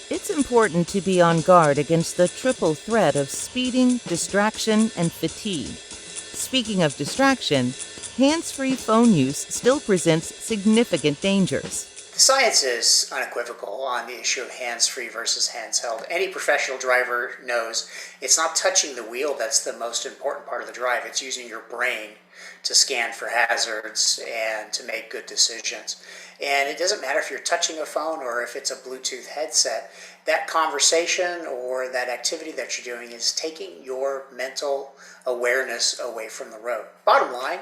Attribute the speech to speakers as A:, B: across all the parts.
A: It's important to be on guard against the triple threat of speeding, distraction, and fatigue. Speaking of distraction, hands-free phone use still presents significant dangers.
B: The science is unequivocal on the issue of hands-free versus handheld. Any professional driver knows it's not touching the wheel that's the most important part of the drive. It's using your brain to scan for hazards and to make good decisions. And it doesn't matter if you're touching a phone or if it's a Bluetooth headset. That conversation or that activity that you're doing is taking your mental awareness away from the road. Bottom line,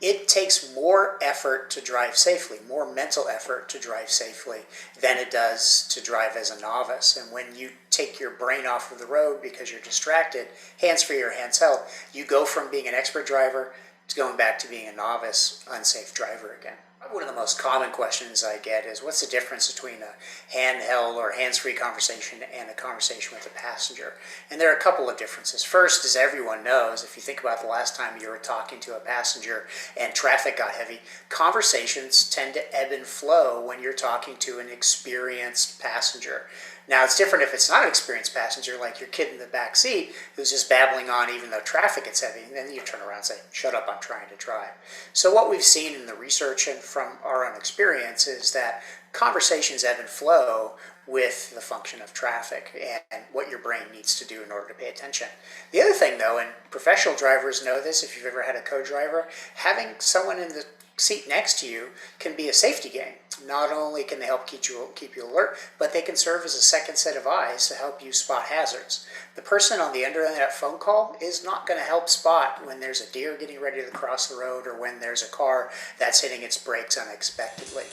B: it takes more effort to drive safely, more mental effort to drive safely than it does to drive as a novice. And when you take your brain off of the road because you're distracted, hands-free or hands-held, you go from being an expert driver to going back to being a novice, unsafe driver again. One of the most common questions I get is, what's the difference between a handheld or hands-free conversation and a conversation with a passenger? And there are a couple of differences. First, as everyone knows, if you think about the last time you were talking to a passenger and traffic got heavy, conversations tend to ebb and flow when you're talking to an experienced passenger. Now, it's different if it's not an experienced passenger, like your kid in the back seat who's just babbling on even though traffic gets heavy, and then you turn around and say, shut up, I'm trying to drive. So what we've seen in the research and from our own experience is that conversations ebb and flow with the function of traffic and what your brain needs to do in order to pay attention. The other thing, though, and professional drivers know this, if you've ever had a co-driver, having someone in the seat next to you can be a safety gain. Not only can they help keep you alert, but they can serve as a second set of eyes to help you spot hazards. The person on the other end of that phone call is not going to help spot when there's a deer getting ready to cross the road or when there's a car that's hitting its brakes unexpectedly.